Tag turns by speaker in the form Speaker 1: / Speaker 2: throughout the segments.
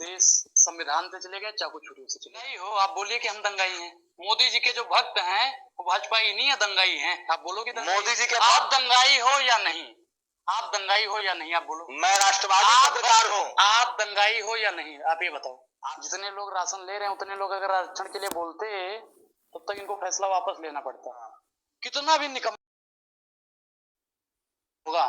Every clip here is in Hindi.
Speaker 1: देश संविधान से चलेगा चाकू छुरी से चलेगा? नहीं हो, आप बोलिए कि हम दंगाई हैं। मोदी जी के जो भक्त हैं वो भाजपा ही नहीं है, दंगाई हैं। आप बोलोगे
Speaker 2: मोदी जी के
Speaker 1: आप दंगाई हो या नहीं? आप दंगाई हो या नहीं? आप बोलो।
Speaker 2: मैं राष्ट्रवादी पत्रकार हूँ।
Speaker 1: आप दंगाई हो या नहीं? आप ये बताओ। जितने लोग राशन ले रहे हैं उतने लोग अगर आरक्षण के लिए बोलते तब तक इनको फैसला वापस लेना पड़ता। कितना भी निकम्मा होगा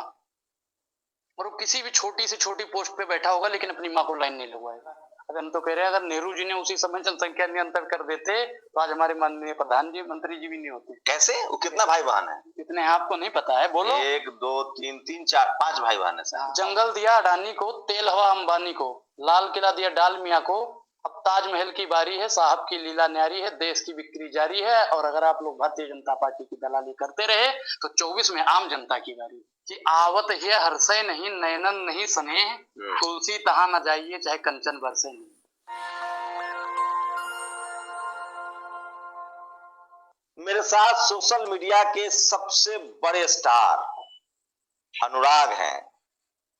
Speaker 1: और वो किसी भी छोटी से छोटी पोस्ट पे बैठा होगा लेकिन अपनी माँ को लाइन नहीं लगवाएगा। अगर हम तो कह रहे हैं अगर नेहरू जी ने उसी समय जनसंख्या नियंत्रण कर देते तो आज हमारे माननीय प्रधानमंत्री मंत्री जी भी नहीं होते।
Speaker 2: कैसे? वो कितना भाई बहन है?
Speaker 1: कितने हैं आपको नहीं पता है? बोलो।
Speaker 2: 1 2 3 3 4 5 भाई बहन है।
Speaker 1: जंगल दिया अडानी को, तेल हवा अंबानी को, लाल किला दिया डालमिया को, अब ताजमहल की बारी है, साहब की लीला न्यारी है, देश की बिक्री जारी है। और अगर आप लोग भारतीय जनता पार्टी की दलाली करते रहे तो 24 में आम जनता की बारी कि आवत है हर्षय नहीं नयनन नहीं स्नेह, तुलसी तहां न जाइए चाहे कंचन बरसे नहीं।
Speaker 2: मेरे साथ सोशल मीडिया के सबसे बड़े स्टार अनुराग हैं।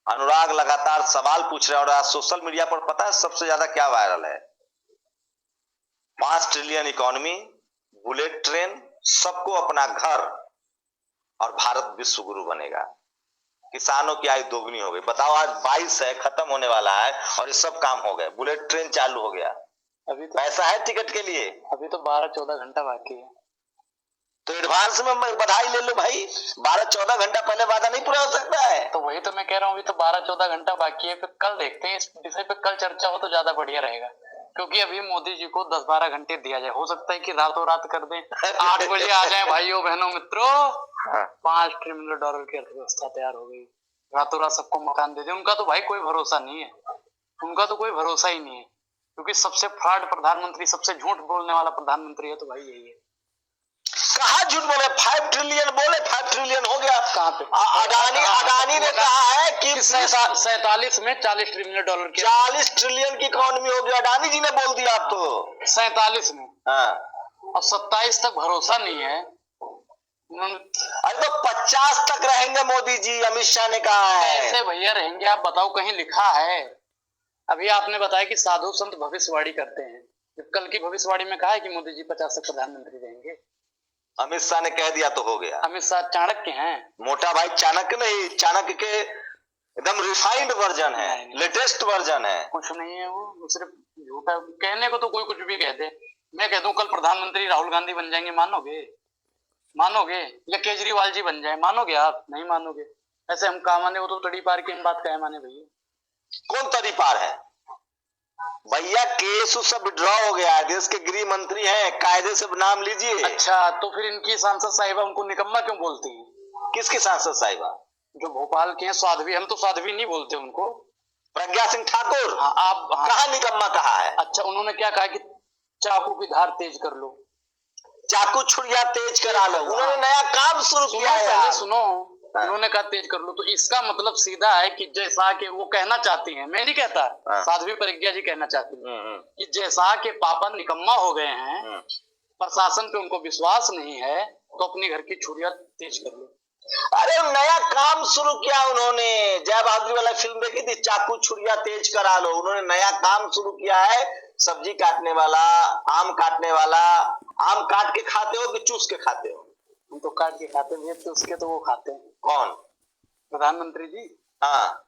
Speaker 2: अनुराग लगातार सवाल पूछ रहे हैं और आज सोशल मीडिया पर पता है सबसे ज्यादा क्या वायरल है? 5 ट्रिलियन इकोनॉमी, बुलेट ट्रेन, सबको अपना घर और भारत विश्व गुरु बनेगा। किसानों की आय दोगुनी हो गई। बताओ, आज 22 है, खत्म होने वाला है और ये सब काम हो गए। बुलेट ट्रेन चालू हो गया।
Speaker 1: अभी तो
Speaker 2: पैसा है टिकट के लिए?
Speaker 1: अभी तो 12-14 घंटा बाकी है।
Speaker 2: तो एडवांस में बधाई ले लो भाई। 12-14 घंटा पहले वादा नहीं पूरा हो सकता है?
Speaker 1: तो वही तो मैं कह रहा हूँ, अभी तो 12-14 घंटा बाकी है। फिर कल देखते हैं इस विषय पे, कल चर्चा हो तो ज्यादा बढ़िया रहेगा। क्योंकि अभी मोदी जी को 10-12 घंटे दिया जाए, हो सकता है कि रातों रात कर दें, 8 बजे आ जाए भाइयों बहनों मित्रों, $5 ट्रिलियन की अर्थव्यवस्था तैयार हो गई, रातों रात सबको मकान दे दे। उनका तो भाई कोई भरोसा नहीं है, उनका तो कोई भरोसा ही नहीं है। क्योंकि सबसे फ्रॉड प्रधानमंत्री, सबसे झूठ बोलने वाला प्रधानमंत्री है तो भाई यही है।
Speaker 2: कहा झूठ बोले? 5 ट्रिलियन बोले, 5 ट्रिलियन हो गया।
Speaker 1: कहाँ पे?
Speaker 2: अडानी ने कहा है कि
Speaker 1: 47 में $40 ट्रिलियन की
Speaker 2: 40 ट्रिलियन की इकोनॉमी हो गया। अडानी जी ने बोल दिया। आप तो
Speaker 1: 47 में,
Speaker 2: हाँ,
Speaker 1: और 27 तक भरोसा नहीं है।
Speaker 2: अरे तो 50 तक रहेंगे मोदी जी, अमित शाह ने कहा है।
Speaker 1: कैसे भैया रहेंगे? आप बताओ, कहीं लिखा है? अभी आपने बताया कि साधु संत भविष्यवाणी करते हैं, कल की भविष्यवाणी में कहा है कि मोदी जी 50 तक प्रधानमंत्री रहेंगे।
Speaker 2: अमित शाह ने कह दिया तो हो गया।
Speaker 1: अमित शाह चाणक्य हैं?
Speaker 2: मोटा भाई चाणक्य नहीं, चाणक्य के एकदम रिफाइंड वर्जन है, लेटेस्ट वर्जन है।
Speaker 1: कुछ नहीं है वो सिर्फ झूठा कहने को तो कोई कुछ भी कह दे। मैं कह दूं कल प्रधानमंत्री राहुल गांधी बन जाएंगे, मानोगे? मानोगे? या केजरीवाल जी बन जाए, मानोगे? आप नहीं मानोगे। ऐसे हम कहा माने, वो तो तड़ी पार की हम बात कहे माने भैया।
Speaker 2: कौन तड़ी पार है भैया? केस सब विड्रॉ हो गया है। देश के गृह मंत्री हैं, कायदे से नाम लीजिए।
Speaker 1: अच्छा, तो फिर इनकी सांसद साहिबा उनको निकम्मा क्यों बोलती है?
Speaker 2: किसकी सांसद साहिबा?
Speaker 1: जो भोपाल के हैं, साध्वी। हम तो साध्वी नहीं बोलते उनको।
Speaker 2: प्रज्ञा सिंह ठाकुर।
Speaker 1: हाँ, आप
Speaker 2: कहा निकम्मा कहा है?
Speaker 1: अच्छा, उन्होंने क्या कहा कि चाकू की धार तेज कर लो,
Speaker 2: चाकू छुरिया तेज करा लो। उन्होंने नया काम शुरू किया है।
Speaker 1: सुनो, उन्होंने कहा तेज कर लो, तो इसका मतलब सीधा है कि जैसा कि वो कहना चाहती हैं, मैं नहीं कहता, साध्वी प्रज्ञा जी कहना चाहती हैं कि जैसा के पापा निकम्मा हो गए हैं, प्रशासन पे उनको विश्वास नहीं है, तो अपनी घर की छुरिया तेज कर लो।
Speaker 2: अरे नया काम शुरू किया उन्होंने। जय बहादुर वाला फिल्म देखी थी, चाकू छुरिया तेज करा लो। उन्होंने नया काम शुरू किया है। सब्जी काटने वाला, आम काटने वाला। आम काट के खाते हो कि चूस के खाते हो?
Speaker 1: हम तो काट के खाते हैं, तो उसके तो वो खाते हैं।
Speaker 2: कौन?
Speaker 1: प्रधानमंत्री जी।
Speaker 2: हाँ,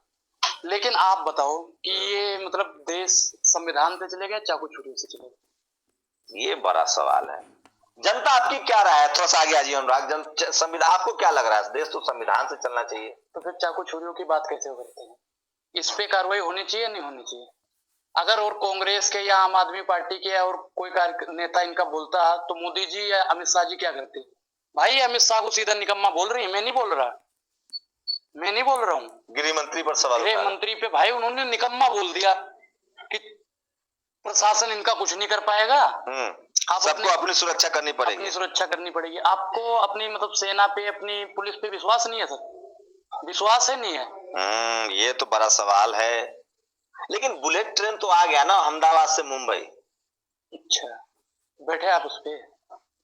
Speaker 1: लेकिन आप बताओ कि ये मतलब देश संविधान से चलेगा चाकू छुरी से चलेगा?
Speaker 2: ये बड़ा सवाल है। जनता आपकी क्या राय है? थोड़ा सा आगे आ जाइए अनुराग। संविधान आपको क्या लग रहा है? देश तो संविधान से चलना चाहिए।
Speaker 1: तो फिर चाकू छुरियों की बात कैसे करते हैं? इस पे कार्रवाई होनी चाहिए नहीं होनी चाहिए? अगर और कांग्रेस के या आम आदमी पार्टी के और कोई नेता इनका बोलता तो मोदी जी या अमित शाह जी क्या करते? भाई अमित शाह को सीधा निकम्मा बोल रही है, मैं नहीं बोल रहा हूँ।
Speaker 2: गृह मंत्री पर सवाल,
Speaker 1: गृह मंत्री पे भाई उन्होंने निकम्मा बोल दिया कि प्रशासन इनका कुछ नहीं कर पाएगा।
Speaker 2: आप सबको अपनी सुरक्षा करनी पड़ेगी।
Speaker 1: अपनी सुरक्षा करनी पड़ेगी। आपको अपनी मतलब सेना पे, अपनी पुलिस पे विश्वास नहीं है सर? विश्वास है नहीं है?
Speaker 2: ये तो बड़ा सवाल है। लेकिन बुलेट ट्रेन तो आ गया ना, अहमदाबाद से मुंबई।
Speaker 1: अच्छा, बैठे आप उस पे?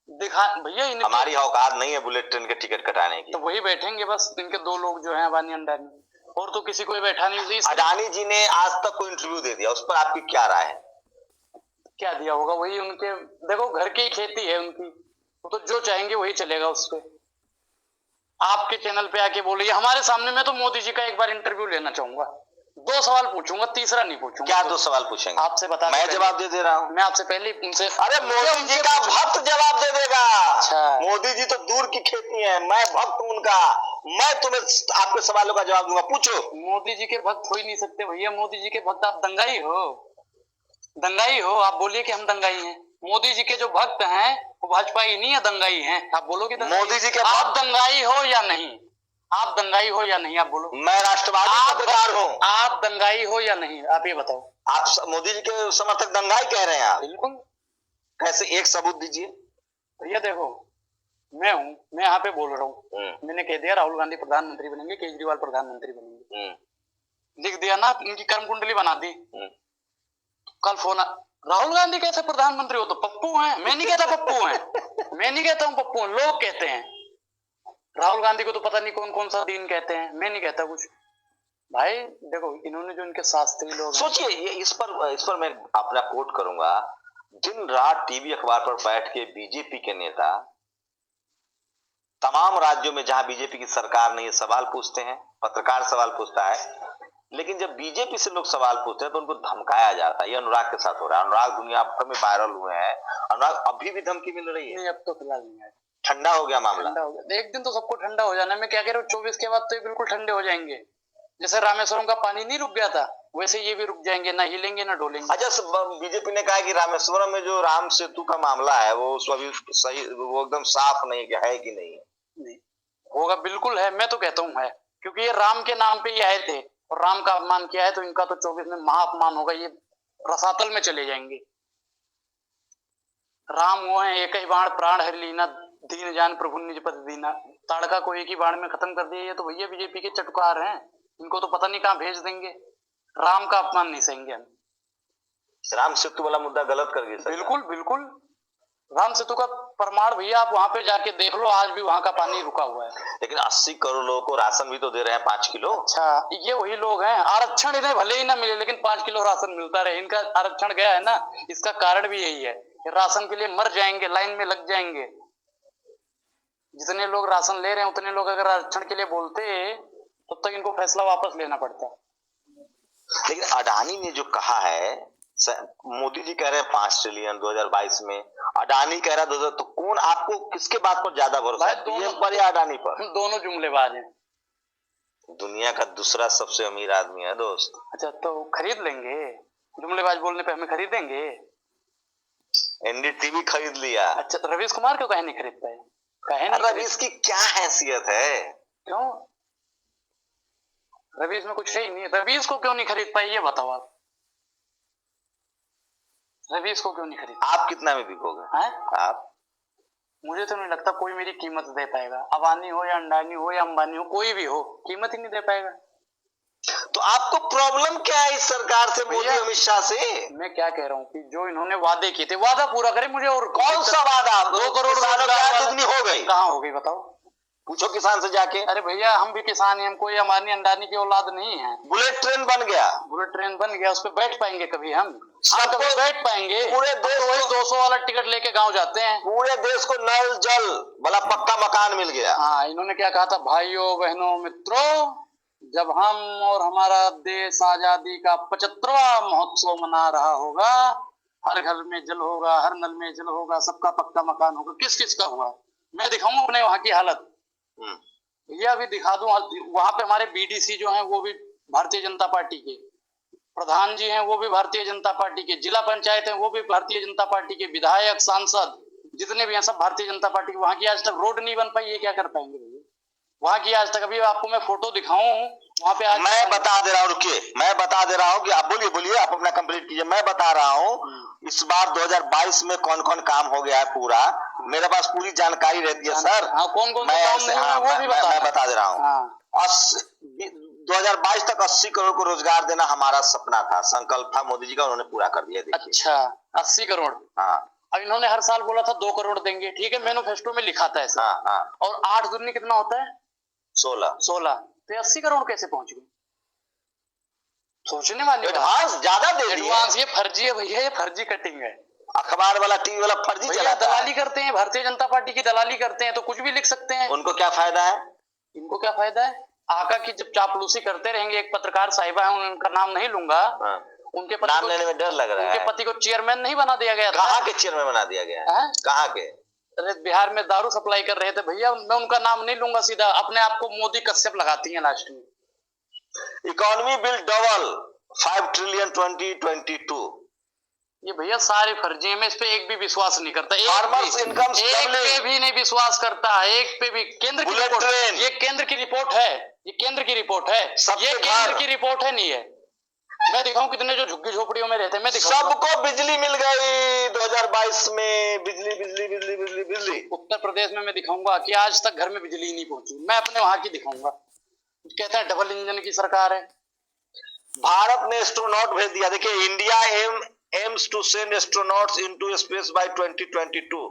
Speaker 1: दिखा भैया,
Speaker 2: हमारी औकात नहीं है बुलेट ट्रेन के टिकट कटाने की।
Speaker 1: तो वही बैठेंगे बस, इनके 2 लोग जो हैं अबानी अंडानी, और तो किसी को बैठा नहीं हुई।
Speaker 2: अडानी जी ने आज तक कोई इंटरव्यू दे दिया, उस पर आपकी क्या राय है?
Speaker 1: क्या दिया होगा, वही उनके, देखो घर की खेती है उनकी, वो तो जो चाहेंगे वही चलेगा उस पे। आपके चैनल पे आके बोले हमारे सामने, मैं तो मोदी जी का एक बार इंटरव्यू लेना चाहूंगा, 2 सवाल पूछूंगा, तीसरा नहीं पूछूंगा।
Speaker 2: क्या 2 सवाल पूछेंगे?
Speaker 1: आपसे बता,
Speaker 2: मैं जवाब दे रहा हूँ।
Speaker 1: मैं आपसे पहले उनसे,
Speaker 2: अरे मोदी जी का भक्त जवाब दे देगा।
Speaker 1: अच्छा।
Speaker 2: मोदी जी तो दूर की खेती है, मैं भक्त हूं उनका, मैं तुम्हें आपके सवालों का जवाब दूंगा, पूछो।
Speaker 1: मोदी जी के भक्त हो ही नहीं सकते भैया, मोदी जी के भक्त आप दंगाई हो, दंगाई हो। आप बोलिए कि हम दंगाई हैं। मोदी जी के जो भक्त हैं वो भाजपा ही नहीं है, दंगाई हैं। आप बोलोगे
Speaker 2: मोदी जी के
Speaker 1: आप दंगाई हो या नहीं, आप दंगाई हो या नहीं, आप बोलो।
Speaker 2: मैं राष्ट्रवादी पत्रकार हूँ।
Speaker 1: आप दंगाई हो या नहीं, आप ये बताओ।
Speaker 2: आप मोदी जी के समर्थक दंगाई कह रहे हैं आप?
Speaker 1: बिल्कुल।
Speaker 2: कैसे, एक सबूत दीजिए।
Speaker 1: भैया देखो, मैं हूँ, मैं यहाँ पे बोल रहा हूँ, मैंने कह दिया राहुल गांधी प्रधानमंत्री बनेंगे, केजरीवाल प्रधानमंत्री बनेंगे, लिख दिया ना, उनकी कर्म कुंडली बना दी। कल फोन राहुल गांधी कैसे प्रधानमंत्री हो, तो पप्पू हैं। मैं नहीं कहता पप्पू हैं, मैं नहीं कहता हूँ पप्पू हैं, लोग कहते हैं। राहुल गांधी को तो पता नहीं कौन कौन सा दीन कहते हैं, मैं नहीं कहता कुछ। भाई देखो, इन्होंने जो इनके शास्त्री लोग,
Speaker 2: सोचिए, ये इस पर मैं अपना कोट करूंगा। दिन रात टीवी अखबार पर बैठ के बीजेपी के नेता तमाम राज्यों में जहां बीजेपी की सरकार नहीं है सवाल पूछते हैं, पत्रकार सवाल पूछता है, लेकिन जब बीजेपी से लोग सवाल पूछते हैं तो उनको धमकाया जाता है। ये अनुराग के साथ हो रहा है। अनुराग दुनिया भर में वायरल हुए हैं, अनुराग अभी भी धमकी मिल रही है।
Speaker 1: नहीं, अब तो फिलहाल नहीं है,
Speaker 2: ठंडा हो गया मामला,
Speaker 1: ठंडा हो गया। एक दिन तो सबको ठंडा हो जाना है। मैं क्या कह रहा हूँ, 24 के बाद तो ये बिल्कुल ठंडे हो जाएंगे। जैसे रामेश्वरम का पानी नहीं रुक गया था, वैसे ये भी रुक जाएंगे, ना हिलेंगे ना डोलेंगे।
Speaker 2: अच्छा, बीजेपी ने कहा कि रामेश्वरम में जो राम सेतु का मामला है वो अभी सही, वो एकदम साफ नहीं है कि नहीं?
Speaker 1: नहीं होगा, बिल्कुल है, मैं तो कहता हूँ है, क्योंकि ये राम के नाम पे ही आए थे और राम का अपमान किया है, तो इनका तो 24 में महा अपमान होगा, ये रसातल में चले जाएंगे। राम वो है, एक ही बाण प्राण हर लीना, दीन जान प्रभु निज पद दीना। ताड़का को एक ही बाण में खत्म कर दिया। ये तो भैया बीजेपी के चटकार हैं, इनको तो पता नहीं कहाँ भेज देंगे। राम का अपमान नहीं सहेंगे हम।
Speaker 2: राम सेतु वाला मुद्दा गलत कर गए।
Speaker 1: बिल्कुल बिल्कुल, राम सेतु का प्रमाण भैया आप वहां पे जाके देख लो, आज भी वहां का पानी रुका हुआ है।
Speaker 2: लेकिन 80 करोड़ लोगों को राशन भी तो दे रहे हैं 5 किलो।
Speaker 1: अच्छा, ये वही लोग हैं, आरक्षण इन्हें भले ही ना मिले लेकिन 5 किलो राशन मिलता रहे। इनका आरक्षण गया है ना, इसका कारण भी यही है, राशन के लिए मर जाएंगे, लाइन में लग जाएंगे। जितने लोग राशन ले रहे हैं उतने लोग अगर आरक्षण के लिए बोलते तब तक इनको फैसला वापस लेना पड़ता।
Speaker 2: लेकिन अडानी ने जो कहा है, मोदी जी कह रहे हैं 5 ट्रिलियन 2022 में, अडानी कह रहा है, तो कौन, आपको किसके बात पर ज्यादा भरोसा है, पीएम पर या अडानी पर?
Speaker 1: दोनों जुमलेबाज हैं।
Speaker 2: दुनिया का दूसरा सबसे अमीर आदमी है दोस्त।
Speaker 1: अच्छा, तो खरीद लेंगे, जुमलेबाज बोलने पे हमें खरीदेंगे?
Speaker 2: एनडीटीवी खरीद लिया।
Speaker 1: अच्छा, तो रवीश कुमार क्यों कहे नहीं खरीद पाए?
Speaker 2: रवीश की क्या हैसियत है?
Speaker 1: क्यों, रवीश में कुछ है ही नहीं। रवीश को क्यों नहीं खरीद पाए ये बताओ आप, रवीश को क्यों नहीं खरीद?
Speaker 2: आप कितना में बिकोगे? आप,
Speaker 1: मुझे तो नहीं लगता कोई मेरी कीमत दे पाएगा। अबानी हो या अंडानी हो या अंबानी हो, कोई भी हो, कीमत ही नहीं दे पाएगा।
Speaker 2: तो आपको प्रॉब्लम क्या है इस सरकार से, मोदी अमित शाह से? मैं
Speaker 1: क्या कह रहा हूँ कि जो इन्होंने वादे किए थे, वादा पूरा करे मुझे। और
Speaker 2: कौन सा वादा?
Speaker 1: 2 करोड़
Speaker 2: दुगनी हो गई?
Speaker 1: कहाँ हो गई बताओ,
Speaker 2: पूछो किसान से जाके।
Speaker 1: अरे भैया हम भी किसान हैं, हम कोई अंबानी अंडानी की औलाद नहीं है।
Speaker 2: बुलेट ट्रेन बन गया,
Speaker 1: बुलेट ट्रेन बन गया, उस पर बैठ पाएंगे कभी हम कभी बैठ पाएंगे?
Speaker 2: पूरे देश
Speaker 1: तो वही 200 वाला टिकट लेके गांव जाते हैं।
Speaker 2: पूरे देश को नल जल वाला पक्का मकान मिल गया।
Speaker 1: हाँ, इन्होंने क्या कहा था, भाइयों बहनों मित्रों, जब हम और हमारा देश आजादी का 75वां महोत्सव मना रहा होगा, हर घर में जल होगा, हर नल में जल होगा, सबका पक्का मकान होगा। किस किस का हुआ? मैं दिखाऊं अपने वहां की हालत, ये अभी दिखा दूं। वहां पे हमारे बीडीसी जो हैं वो भी भारतीय जनता पार्टी के, प्रधान जी हैं वो भी भारतीय जनता पार्टी के, जिला पंचायत है वो भी भारतीय जनता पार्टी के, विधायक सांसद जितने भी हैं सब भारतीय जनता पार्टी के। वहां की आज तक रोड नहीं बन पाई, ये क्या कर पाएंगे भैया? वहां की आज तक, अभी आपको मैं फोटो दिखाऊं वहां पे आज, मैं
Speaker 2: बता दे रहा हूँ, रुकिए, मैं बता दे रहा हूँ कि आप बोलिए, आप अपना कंप्लीट कीजिए। मैं बता रहा हूँ इस बार 2022 में कौन कौन काम हो गया है पूरा, मेरे पास पूरी जानकारी रहती है सर।
Speaker 1: कौन कौन
Speaker 2: मैं बता दे रहा हूँ। 2022 तक 80 करोड़ को रोजगार देना हमारा सपना था, संकल्प था मोदी जी का, उन्होंने पूरा कर दिया।
Speaker 1: अच्छा, 80 करोड़।
Speaker 2: हाँ,
Speaker 1: अब इन्होंने हर साल बोला था 2 करोड़ देंगे, ठीक है, मैनिफेस्टो में लिखा था ऐसा। और 8 दूनी कितना होता है?
Speaker 2: 16।
Speaker 1: तो 80 करोड़ कैसे पहुंच गए? सोचने वाली बात।
Speaker 2: एडवांस ज्यादा दे दिए।
Speaker 1: एडवांस ये फर्जी है भैया, ये फर्जी कटिंग है।
Speaker 2: अखबार वाला टीवी वाला फर्जी
Speaker 1: भैया
Speaker 2: चलाता है।
Speaker 1: दलाली करते हैं, भारतीय जनता पार्टी की दलाली करते हैं, तो कुछ भी लिख सकते हैं।
Speaker 2: उनको क्या फायदा है?
Speaker 1: इनको क्या फायदा है? आका की जब चापलूसी करते रहेंगे, एक पत्रकार साहिबा है, उनका नाम नहीं लूंगा,
Speaker 2: हाँ।
Speaker 1: उनके पति
Speaker 2: नाम
Speaker 1: को,
Speaker 2: लेने में डर लग रहा
Speaker 1: उनके
Speaker 2: है।
Speaker 1: पति को चेयरमैन नहीं बना दिया गया था?
Speaker 2: कहाँ के चेयरमैन बना दिया गया है? कहाँ के?
Speaker 1: अरे बिहार में दारू सप्लाई कर रहे थे भैया, मैं उनका नाम नहीं लूंगा, सीधा अपने आप को मोदी कश्यप लगाती है लास्ट में।
Speaker 2: Economy bill double 5 trillion 2022।
Speaker 1: ये भैया सारे फर्जी हैं, मैं इस पे एक भी विश्वास नहीं करता,
Speaker 2: फार्मर्स इनकम
Speaker 1: एक पे भी नहीं विश्वास करता, एक पे भी। केंद्र की
Speaker 2: बुलेट
Speaker 1: रिपोर्ट,
Speaker 2: ट्रेन।
Speaker 1: ये केंद्र की रिपोर्ट है, ये केंद्र की रिपोर्ट है,
Speaker 2: सबसे
Speaker 1: ये केंद्र की रिपोर्ट है, नहीं है। मैं दिखाऊं कितने जो झुग्गी झोपड़ियों में रहते हैं, मैं दिखाऊंगा।
Speaker 2: सबको बिजली मिल गई 2022 में। बिजली बिजली बिजली बिजली बिजली।
Speaker 1: उत्तर प्रदेश में मैं दिखाऊंगा कि आज तक घर में बिजली नहीं पहुंची, मैं अपने वहां की दिखाऊंगा। कहते हैं डबल इंजन की सरकार है।
Speaker 2: भारत ने एस्ट्रोनॉट भेज दिया। देखिए, India aims to send astronauts into space by 2022।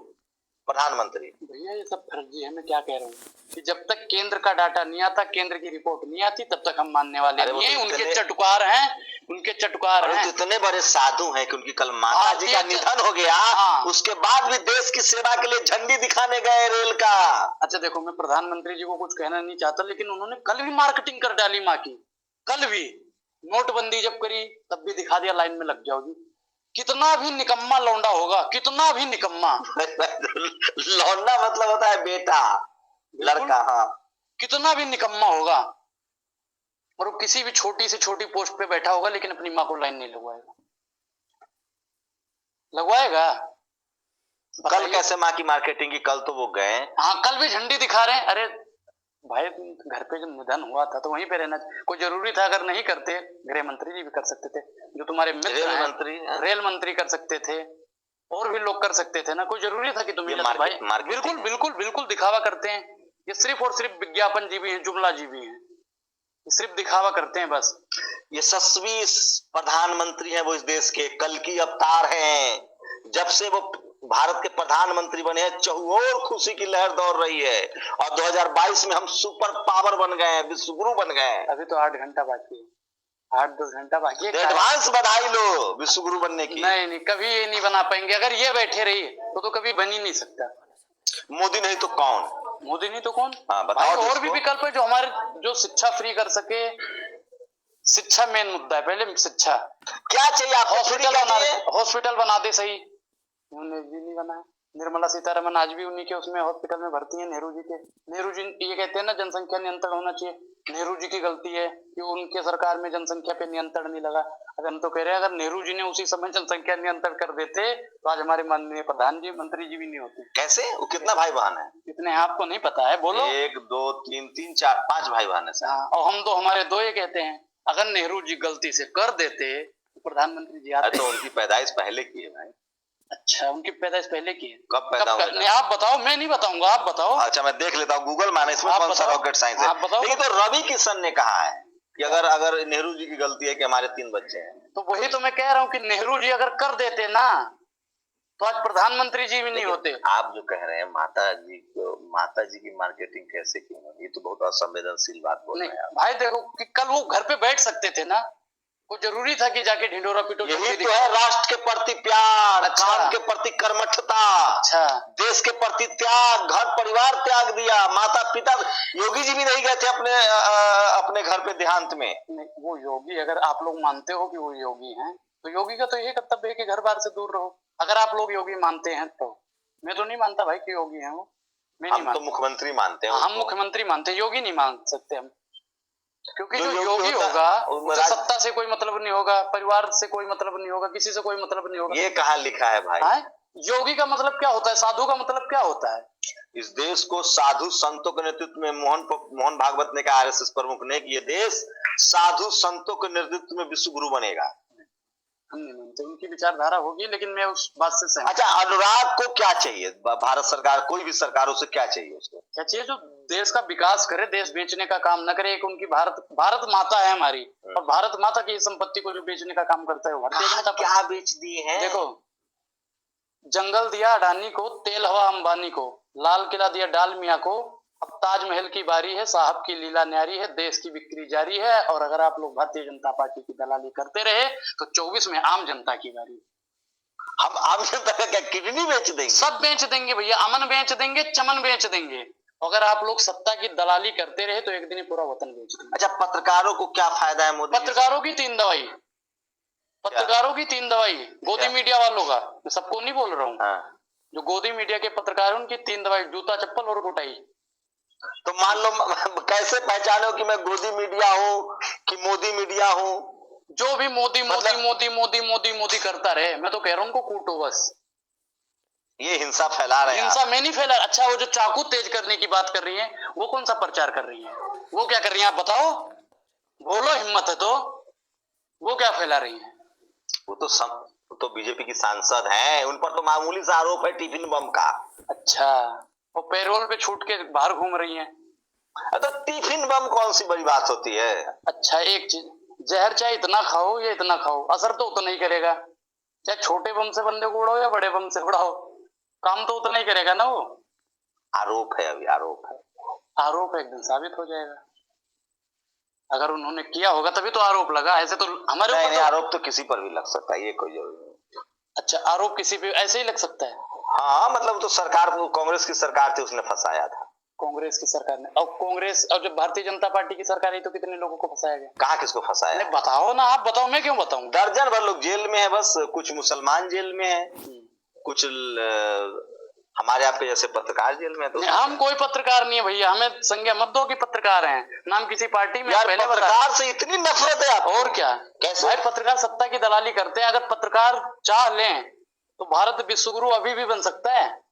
Speaker 2: प्रधानमंत्री।
Speaker 1: भैया ये सब फर्जी है, मैं क्या कह रहा हूँ कि जब तक केंद्र का डाटा नहीं आता, केंद्र की रिपोर्ट नहीं आती, तब तक हम मानने वाले नहीं हैं। उनके चटुकार हैं, उनके चटुकार हैं।
Speaker 2: इतने बड़े साधु हैं कि उनकी कल माता जी का निधन हो गया, उसके बाद भी देश की सेवा के लिए झंडी दिखाने गए रेल का।
Speaker 1: अच्छा देखो, मैं प्रधानमंत्री जी को कुछ कहना नहीं चाहता, लेकिन उन्होंने कल भी मार्केटिंग कर डाली माँ की। कल भी नोटबंदी जब करी तब भी दिखा दिया, लाइन में लग जाओ जी। कितना भी निकम्मा लौंडा होगा, कितना भी निकम्मा।
Speaker 2: लौंडा मतलब होता है बेटा, लड़का। हाँ,
Speaker 1: कितना भी निकम्मा होगा और वो किसी भी छोटी से छोटी पोस्ट पे बैठा होगा, लेकिन अपनी माँ को लाइन नहीं लगवाएगा। लगवाएगा?
Speaker 2: कल कैसे माँ की मार्केटिंग की? कल तो वो गए।
Speaker 1: हाँ, कल भी झंडी दिखा रहे हैं। अरे भाई, घर पे जब निधन हुआ था तो वहीं पे रहना, कोई जरूरी था? अगर नहीं करते, गृह मंत्री जी भी कर सकते थे, जो तुम्हारे मित्र हैं, रेल मंत्री कर सकते थे, और भी लोग कर सकते थे ना। कोई जरूरी था कि तुम भाई? बिल्कुल बिल्कुल बिल्कुल दिखावा करते हैं। ये सिर्फ और सिर्फ विज्ञापन जीवी हैं, जुमला जीवी हैं, सिर्फ दिखावा करते हैं बस।
Speaker 2: यशस्वी प्रधानमंत्री हैं वो इस देश के, कल की अवतार हैं। जब से वो भारत के प्रधानमंत्री बने हैं, चहुओर खुशी की लहर दौड़ रही है, और 2022 में हम सुपर पावर बन गए हैं, विश्वगुरु बन गए।
Speaker 1: अभी तो 8 घंटा बाकी है, 8-10 घंटा बाकी है।
Speaker 2: एडवांस बधाई लो विश्वगुरु बनने की।
Speaker 1: नहीं, कभी ये नहीं बना पाएंगे। अगर ये बैठे रही तो कभी बन ही नहीं सकता।
Speaker 2: मोदी नहीं तो कौन?
Speaker 1: मोदी नहीं तो कौन?
Speaker 2: हाँ, बताओ।
Speaker 1: और भी विकल्प है जो हमारे, जो शिक्षा फ्री कर सके। शिक्षा मेन मुद्दा है, पहले शिक्षा।
Speaker 2: क्या चाहिए आपको?
Speaker 1: हॉस्पिटल बना दे सही, उन्होंने भी नहीं बनाया। निर्मला सीतारमण आज भी उन्हीं के उसमें हॉस्पिटल में भर्ती है, नेहरू जी के। नेहरू जी ये कहते हैं ना, जनसंख्या नियंत्रण होना चाहिए। नेहरू जी की गलती है कि उनके सरकार में जनसंख्या पे नियंत्रण नहीं लगा। अगर हम तो कह रहे हैं, अगर नेहरू जी ने उसी समय जनसंख्या नियंत्रण कर देते तो आज हमारे माननीय प्रधानमंत्री जी भी नहीं होते।
Speaker 2: कैसे? वो कितना भाई बहन है?
Speaker 1: कितने आपको नहीं पता है? बोलो।
Speaker 2: 1 2 3 3 4 5 भाई बहन है।
Speaker 1: और हम तो हमारे 2 ये कहते हैं। अगर नेहरू जी गलती से कर देते तो प्रधानमंत्री जी आते।
Speaker 2: तो उनकी पैदाइश पहले की है भाई।
Speaker 1: अच्छा, उनकी पैदाइश पहले की है?
Speaker 2: कब पैदा हुए?
Speaker 1: आप बताओ, मैं नहीं बताऊंगा, आप बताओ।
Speaker 2: अच्छा, मैं देख लेता हूँ गूगल मैन, इसमें कौन सा रॉकेट साइंस है।
Speaker 1: आप बताओ।
Speaker 2: लेकिन तो रवि किशन ने कहा है कि अगर नेहरू जी की गलती है कि हमारे 3 बच्चे हैं,
Speaker 1: तो वही तो मैं कह रहा हूँ कि नेहरू जी अगर कर देते ना तो आज प्रधानमंत्री जी भी नहीं होते।
Speaker 2: आप जो कह रहे हैं माता जी की मार्केटिंग कैसे की? ये तो बहुत असंवेदनशील बात बोल रहे हैं
Speaker 1: भाई। देखो कि कल वो घर पे बैठ सकते थे ना, कोई जरूरी था कि जाके ढिंडोरा पीटो?
Speaker 2: यही तो है राष्ट्र के प्रति प्यार। अच्छा। काम के प्रति कर्मठता।
Speaker 1: अच्छा।
Speaker 2: देश के प्रति त्याग, घर परिवार त्याग दिया, माता पिता। योगी जी भी नहीं गए थे अपने घर पे देहांत में।
Speaker 1: वो योगी, अगर आप लोग मानते हो कि वो योगी हैं, तो योगी का तो यही कर्तव्य है कि घर बार से दूर रहो। अगर आप लोग योगी मानते हैं तो। मैं तो नहीं मानता भाई कि योगी है वो।
Speaker 2: हम तो मुख्यमंत्री मानते हैं।
Speaker 1: हम मुख्यमंत्री मानते हैं, योगी नहीं मान सकते हम। क्योंकि जो योगी होगा उसे सत्ता से कोई मतलब नहीं होगा, परिवार से कोई मतलब नहीं होगा, किसी से कोई मतलब नहीं होगा।
Speaker 2: ये कहाँ लिखा है भाई?
Speaker 1: योगी का मतलब क्या होता है? साधु का मतलब क्या होता है?
Speaker 2: इस देश को साधु संतों के नेतृत्व में मोहन भागवत ने कहा, आरएसएस प्रमुख ने, कि ये देश साधु संतों के नेतृत्व में विश्व गुरु बनेगा।
Speaker 1: हम नहीं मानते, उनकी विचारधारा होगी, लेकिन मैं उस बात से सहमत।
Speaker 2: अच्छा, अनुराग को क्या चाहिए? भारत सरकार, कोई भी सरकार, उसे क्या चाहिए? उसको
Speaker 1: क्या चाहिए? जो देश का विकास करे, देश बेचने का काम न करे। एक उनकी भारत माता है हमारी, और भारत माता की संपत्ति को जो बेचने का काम करता है वो भारतीय जनता पार्टी।
Speaker 2: क्या बेच दिए हैं?
Speaker 1: देखो, जंगल दिया अडानी को, तेल हवा अंबानी को, लाल किला दिया डालमिया को, अब ताजमहल की बारी है, साहब की लीला न्यारी है, देश की बिक्री जारी है, और अगर आप लोग भारतीय जनता पार्टी की दलाली करते रहे तो 24 में आम जनता की बारी।
Speaker 2: हम आम जनता का क्या किडनी बेच देंगे?
Speaker 1: सब बेच देंगे भैया, अमन बेच देंगे, चमन बेच देंगे। अगर आप लोग सत्ता की दलाली करते रहे तो एक दिन ही पूरा वतन बेच देंगे।
Speaker 2: अच्छा, पत्रकारों को क्या फायदा है मोदी जी से?
Speaker 1: पत्रकारों की 3 दवाई, पत्रकारों की 3 दवाई, गोदी
Speaker 2: क्या?
Speaker 1: मीडिया वालों का, मैं सबको नहीं बोल रहा हूँ,
Speaker 2: हाँ।
Speaker 1: जो गोदी मीडिया के पत्रकार हैं उनकी 3 दवाई, जूता चप्पल और कुटाई।
Speaker 2: तो मान लो कैसे पहचानो कि मैं गोदी मीडिया हूँ कि मोदी मीडिया हूँ?
Speaker 1: जो भी मोदी मोदी
Speaker 2: मतलब-
Speaker 1: मोदी मोदी मोदी मोदी करता रहे, मैं तो कह रहा हूँ उनको कूटो बस।
Speaker 2: ये हिंसा फैला रहे हैं आप।
Speaker 1: हिंसा मैं नहीं फैला। अच्छा, वो जो चाकू तेज करने की बात कर रही है, वो कौन सा प्रचार कर रही है? वो क्या कर रही है आप बताओ? बोलो, हिम्मत है तो। वो क्या फैला रही है?
Speaker 2: वो तो बीजेपी की सांसद हैं, उन पर तो मामूली सा आरोप है टिफिन बम का।
Speaker 1: अच्छा, वो पैरोल पे छूट के बाहर घूम रही है।
Speaker 2: तो टिफिन बम कौन सी बड़ी बात होती है?
Speaker 1: अच्छा, एक चीज, जहर चाहे इतना खाओ या इतना खाओ, असर तो उतना ही करेगा। चाहे छोटे बम से बंदे को उड़ाओ या बड़े बम से उड़ाओ, काम तो उतना ही करेगा ना वो।
Speaker 2: आरोप है, अभी आरोप है।
Speaker 1: आरोप एक दिन साबित हो जाएगा। अगर उन्होंने किया होगा तभी तो आरोप लगा, ऐसे तो हमारे
Speaker 2: नहीं,
Speaker 1: ऊपर
Speaker 2: आरोप तो किसी पर भी लग सकता है, ये कोई जरूरी नहीं।
Speaker 1: अच्छा, आरोप किसी पे ऐसे ही लग सकता है?
Speaker 2: हाँ, मतलब तो सरकार को, कांग्रेस की सरकार थी, उसने फंसाया था।
Speaker 1: कांग्रेस की सरकार ने, और कांग्रेस और जब भारतीय जनता पार्टी की सरकार आई तो कितने लोगों को फंसाया गया?
Speaker 2: कहाँ किसको फंसाया?
Speaker 1: नहीं बताओ ना, आप बताओ, मैं क्यों बताऊं?
Speaker 2: दर्जन भर लोग जेल में है, बस कुछ मुसलमान जेल में है, कुछ हमारे आपके जैसे पत्रकार जेल में है। तो
Speaker 1: हम कोई पत्रकार नहीं है भैया, हमें संज्ञा मत दो कि पत्रकार हैं, नाम किसी पार्टी में
Speaker 2: यार,
Speaker 1: पहले
Speaker 2: पत्रकार से इतनी नफरत है आपको?
Speaker 1: और क्या?
Speaker 2: कैसे?
Speaker 1: भाई पत्रकार सत्ता की दलाली करते हैं। अगर पत्रकार चाह लें तो भारत विश्वगुरु अभी भी बन सकता है।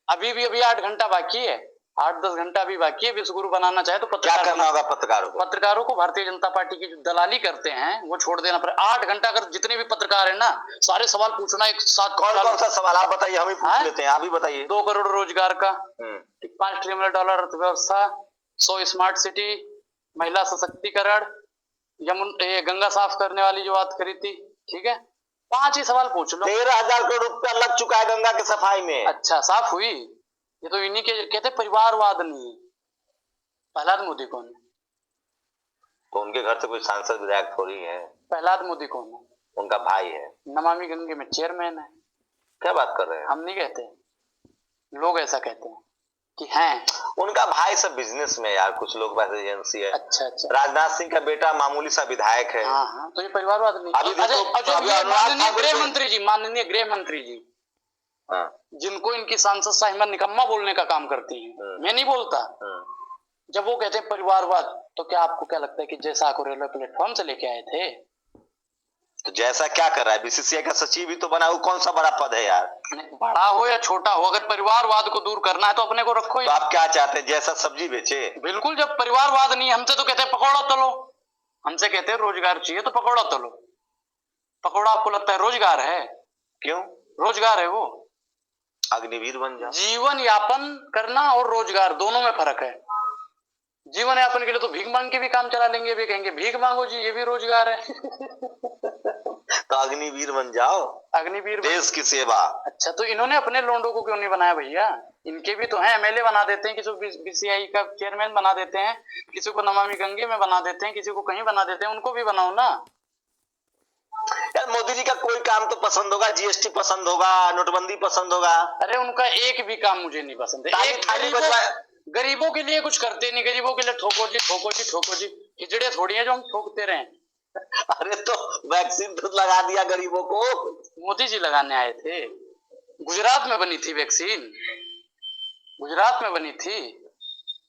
Speaker 1: अभी 8 घंटा बाकी है, 8-10 घंटा अभी बाकी है। विश्वगुरु बनाना चाहे तो
Speaker 2: क्या
Speaker 1: पत्रकार
Speaker 2: करना होगा पत्रकारों को?
Speaker 1: पत्रकारों को भारतीय जनता पार्टी की जो दलाली करते हैं वो छोड़ देना पड़े। 8 घंटा अगर जितने भी पत्रकार है ना, सारे सवाल पूछना एक साथ।
Speaker 2: कौन कौन सा सवाल आप बताइए, हम ही पूछ लेते हैं, आप ही बताइए।
Speaker 1: 2 करोड़ रोजगार का,
Speaker 2: हम्म।
Speaker 1: 5 ट्रिलियन डॉलर अर्थव्यवस्था, 100 स्मार्ट सिटी, महिला सशक्तिकरण, ये गंगा साफ करने वाली जो बात करी थी, ठीक है, 5 ही सवाल पूछ लो।
Speaker 2: 13,000 करोड़ रुपया लग चुका है गंगा की सफाई में।
Speaker 1: अच्छा, साफ हुई? ये तो इन्हीं के कहते परिवारवाद नहीं है। प्रहलाद मोदी कौन है?
Speaker 2: तो उनके घर से कोई सांसद विधायक थोड़ी है।
Speaker 1: प्रहलाद मोदी कौन है?
Speaker 2: उनका भाई है।
Speaker 1: नमामि गंगे में चेयरमैन है।
Speaker 2: क्या बात कर रहे हैं?
Speaker 1: हम नहीं कहते, लोग ऐसा कहते हैं कि हैं।
Speaker 2: उनका भाई सब बिजनेस में यार, कुछ लोग वैसे एजेंसी है।
Speaker 1: अच्छा।
Speaker 2: राजनाथ सिंह का बेटा मामूली सा विधायक है।
Speaker 1: हाँ, तो ये परिवारवाद नहीं।
Speaker 2: अभी देखो, अभी
Speaker 1: ये
Speaker 2: अनुराग
Speaker 1: माननीय
Speaker 2: ठाकुर
Speaker 1: गृह
Speaker 2: को-
Speaker 1: मंत्री जी, माननीय गृह मंत्री जी,
Speaker 2: हाँ।
Speaker 1: जिनको इनकी सांसद साहिबा निकम्मा बोलने का काम करती है, मैं नहीं बोलता। जब वो कहते हैं परिवारवाद, तो क्या आपको क्या लगता है कि जैसा को रेलवे प्लेटफॉर्म से लेके आए थे?
Speaker 2: तो जैसा क्या कर रहा है? बीसीसीआई का सचिव ही तो बना, वो कौन सा बड़ा पद है यार?
Speaker 1: बड़ा हो या छोटा हो, अगर परिवारवाद को दूर करना है तो अपने को रखो ही।
Speaker 2: तो आप क्या चाहते हैं, जैसा सब्जी बेचे?
Speaker 1: बिल्कुल, जब परिवारवाद नहीं, हमसे तो कहते हैं पकौड़ा तलो, हमसे कहते हैं रोजगार चाहिए तो पकौड़ा तलो। पकौड़ा आपको लगता है रोजगार है?
Speaker 2: क्यों?
Speaker 1: रोजगार है वो।
Speaker 2: अग्निवीर बन जाओ।
Speaker 1: जीवन यापन करना और रोजगार दोनों में फर्क है। जीवन यापन के लिए तो भीख मांग के भी काम चला लेंगे, भी कहेंगे भीख मांगो जी, ये भी रोजगार है।
Speaker 2: तो अग्निवीर बन जाओ,
Speaker 1: अग्निवीर,
Speaker 2: देश की सेवा।
Speaker 1: अच्छा, तो इन्होंने अपने लोंडों को क्यों नहीं बनाया भैया? इनके भी तो हैं, एमएलए बना देते हैं, किसी को बीसीआई का चेयरमैन बना देते हैं, किसी को नमामि गंगे में बना देते हैं, किसी को कहीं बना देते हैं, उनको भी बनाओ ना।
Speaker 2: यार, मोदी जी का कोई काम तो पसंद होगा, जीएसटी पसंद होगा, नोटबंदी पसंद होगा।
Speaker 1: अरे उनका एक भी काम मुझे नहीं पसंद है।
Speaker 2: ताली
Speaker 1: एक
Speaker 2: थाली बजवाए।
Speaker 1: गरीबों के लिए कुछ करते नहीं, गरीबों के लिए ठोको जी ठोको जी ठोको जी। खिचड़े थोड़ी है जो हम ठोकते रहे।
Speaker 2: अरे तो वैक्सीन तो लगा दिया गरीबों को।
Speaker 1: मोदी जी लगाने आए थे, गुजरात में बनी थी वैक्सीन, गुजरात में बनी थी,